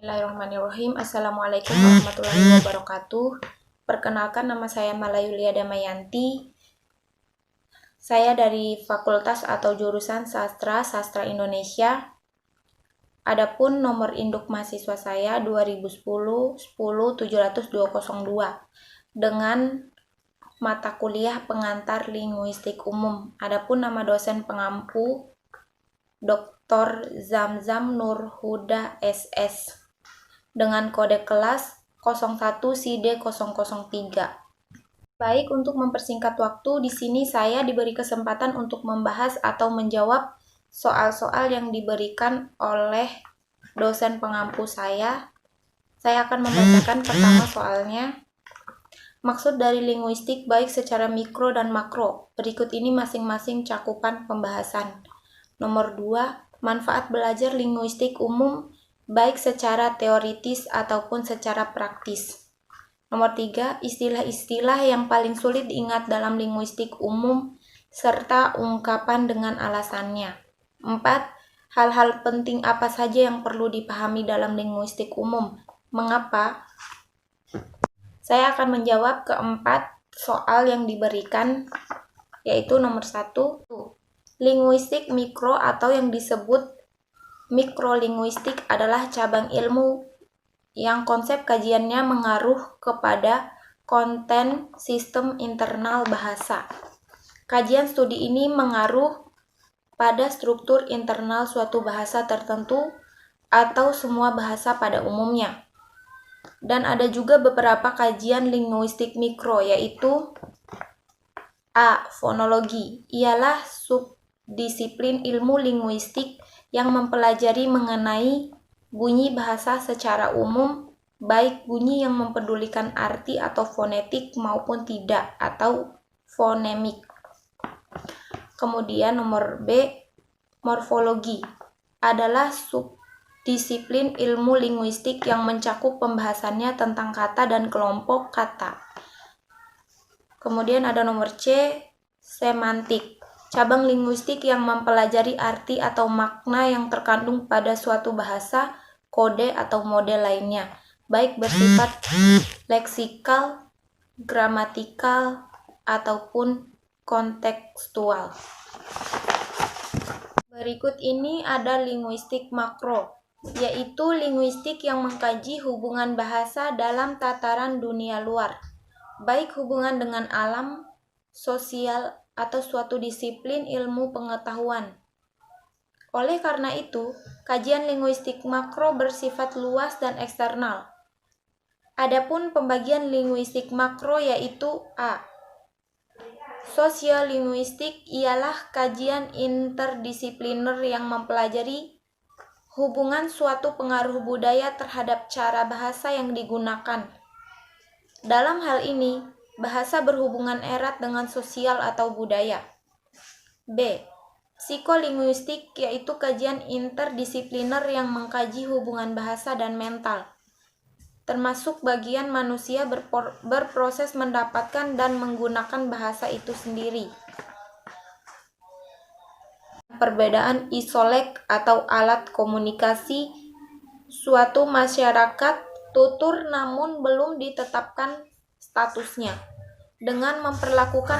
Bismillahirrahmanirrahim. Assalamualaikum warahmatullahi wabarakatuh. Perkenalkan, nama saya Malayulia Damayanti. Saya dari Fakultas atau Jurusan Sastra Indonesia. Adapun nomor induk mahasiswa saya 2010 70202 dengan mata kuliah pengantar linguistik umum. Adapun nama dosen pengampu Dr. Zamzam Nur Huda SS dengan kode kelas 01CD003. Baik, untuk mempersingkat waktu, di sini saya diberi kesempatan untuk membahas atau menjawab soal-soal yang diberikan oleh dosen pengampu saya. Saya akan membacakan pertama soalnya. Maksud dari linguistik baik secara mikro dan makro. Berikut ini masing-masing cakupan pembahasan. Nomor 2, manfaat belajar linguistik umum baik secara teoritis ataupun secara praktis. Nomor 3, istilah-istilah yang paling sulit diingat dalam linguistik umum serta ungkapan dengan alasannya. 4, hal-hal penting apa saja yang perlu dipahami dalam linguistik umum. Mengapa? Saya akan menjawab keempat soal yang diberikan, yaitu nomor 1, linguistik mikro atau yang disebut mikrolinguistik adalah cabang ilmu yang konsep kajiannya mengaruh kepada konten sistem internal bahasa. Kajian studi ini mengaruh pada struktur internal suatu bahasa tertentu atau semua bahasa pada umumnya. Dan ada juga beberapa kajian linguistik mikro, yaitu A. Fonologi. Ialah subdisiplin ilmu linguistik yang mempelajari mengenai bunyi bahasa secara umum, baik bunyi yang mempedulikan arti atau fonetik maupun tidak, atau fonemik. Kemudian nomor B, morfologi adalah subdisiplin ilmu linguistik yang mencakup pembahasannya tentang kata dan kelompok kata. Kemudian ada nomor C, semantik. Cabang linguistik yang mempelajari arti atau makna yang terkandung pada suatu bahasa, kode, atau model lainnya, baik bersifat leksikal, gramatikal, ataupun kontekstual. Berikut ini ada linguistik makro, yaitu linguistik yang mengkaji hubungan bahasa dalam tataran dunia luar, baik hubungan dengan alam, sosial, atau suatu disiplin ilmu pengetahuan. Oleh karena itu, kajian linguistik makro bersifat luas dan eksternal. Adapun pembagian linguistik makro yaitu A. Sosiolinguistik ialah kajian interdisipliner yang mempelajari hubungan suatu pengaruh budaya terhadap cara bahasa yang digunakan. Dalam hal ini, bahasa berhubungan erat dengan sosial atau budaya. B. Psikolinguistik yaitu kajian interdisipliner yang mengkaji hubungan bahasa dan mental, termasuk bagian manusia berproses mendapatkan dan menggunakan bahasa itu sendiri. Perbedaan isolek atau alat komunikasi suatu masyarakat tutur namun belum ditetapkan statusnya, dengan memperlakukan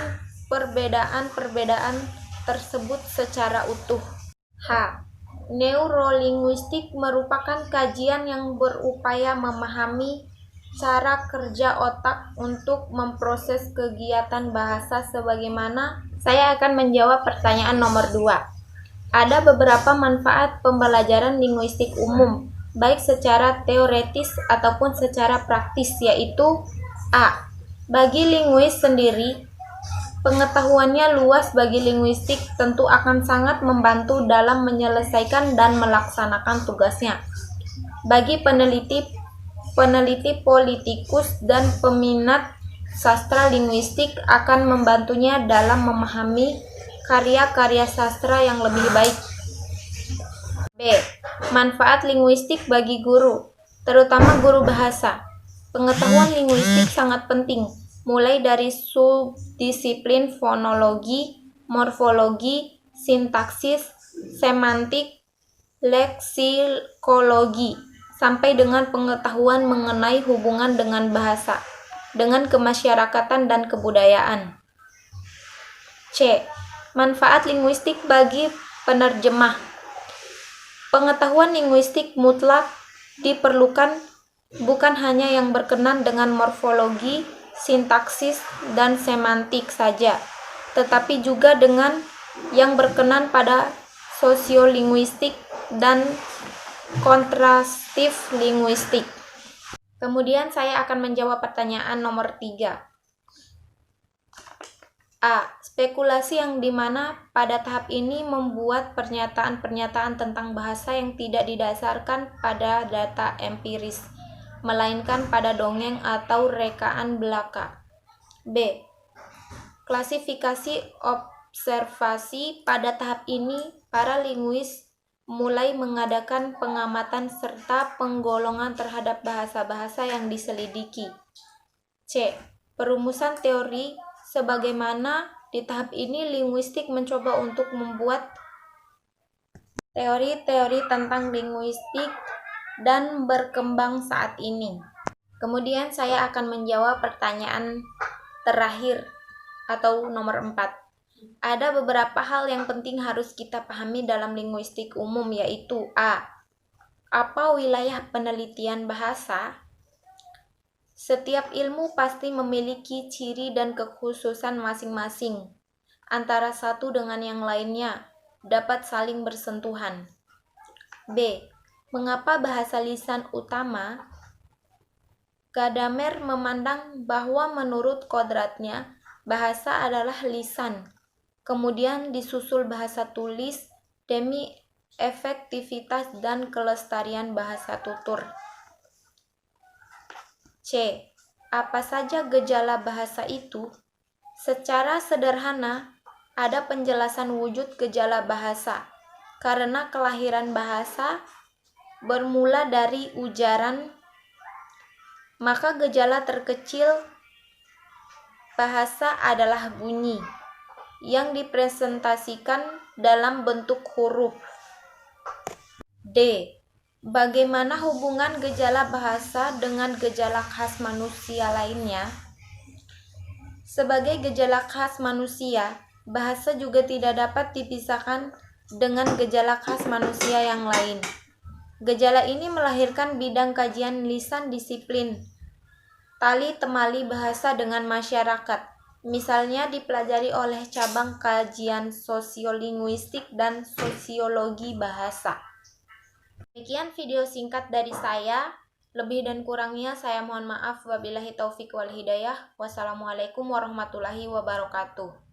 perbedaan-perbedaan tersebut secara utuh. H. Neurolinguistik merupakan kajian yang berupaya memahami cara kerja otak untuk memproses kegiatan bahasa sebagaimana. Saya akan menjawab pertanyaan nomor 2. Ada beberapa manfaat pembelajaran linguistik umum, baik secara teoretis ataupun secara praktis, yaitu A. Bagi linguis sendiri, pengetahuannya luas bagi linguistik tentu akan sangat membantu dalam menyelesaikan dan melaksanakan tugasnya. Bagi peneliti politikus dan peminat sastra linguistik akan membantunya dalam memahami karya-karya sastra yang lebih baik. B. Manfaat linguistik bagi guru, terutama guru bahasa. Pengetahuan linguistik sangat penting, mulai dari subdisiplin fonologi, morfologi, sintaksis, semantik, leksikologi, sampai dengan pengetahuan mengenai hubungan dengan bahasa, dengan kemasyarakatan dan kebudayaan. C. Manfaat linguistik bagi penerjemah. Pengetahuan linguistik mutlak diperlukan bukan hanya yang berkenan dengan morfologi, sintaksis, dan semantik saja, tetapi juga dengan yang berkenan pada sosiolinguistik dan kontrastif linguistik. Kemudian saya akan menjawab pertanyaan nomor 3. A. Spekulasi yang dimana pada tahap ini membuat pernyataan-pernyataan tentang bahasa yang tidak didasarkan pada data empiris, melainkan pada dongeng atau rekaan belaka. B. Klasifikasi observasi pada tahap ini, para linguis mulai mengadakan pengamatan serta penggolongan terhadap bahasa-bahasa yang diselidiki. C. Perumusan teori. Sebagaimana di tahap ini linguistik mencoba untuk membuat teori-teori tentang linguistik dan berkembang saat ini. Kemudian saya akan menjawab pertanyaan terakhir atau nomor 4. Ada beberapa hal yang penting harus kita pahami dalam linguistik umum, yaitu A. Apa wilayah penelitian bahasa? Setiap ilmu pasti memiliki ciri dan kekhususan masing-masing. Antara satu dengan yang lainnya dapat saling bersentuhan. B. Mengapa bahasa lisan utama? Gadamer memandang bahwa menurut kodratnya, bahasa adalah lisan, kemudian disusul bahasa tulis demi efektivitas dan kelestarian bahasa tutur. C. Apa saja gejala bahasa itu? Secara sederhana, ada penjelasan wujud gejala bahasa, karena kelahiran bahasa bermula dari ujaran, maka gejala terkecil bahasa adalah bunyi, yang dipresentasikan dalam bentuk huruf. D. Bagaimana hubungan gejala bahasa dengan gejala khas manusia lainnya? Sebagai gejala khas manusia, bahasa juga tidak dapat dipisahkan dengan gejala khas manusia yang lain. Gejala ini melahirkan bidang kajian lisan disiplin tali temali bahasa dengan masyarakat. Misalnya dipelajari oleh cabang kajian sosiolinguistik dan sosiologi bahasa. Demikian video singkat dari saya. Lebih dan kurangnya saya mohon maaf. Wabillahi taufik wal hidayah. Wassalamualaikum warahmatullahi wabarakatuh.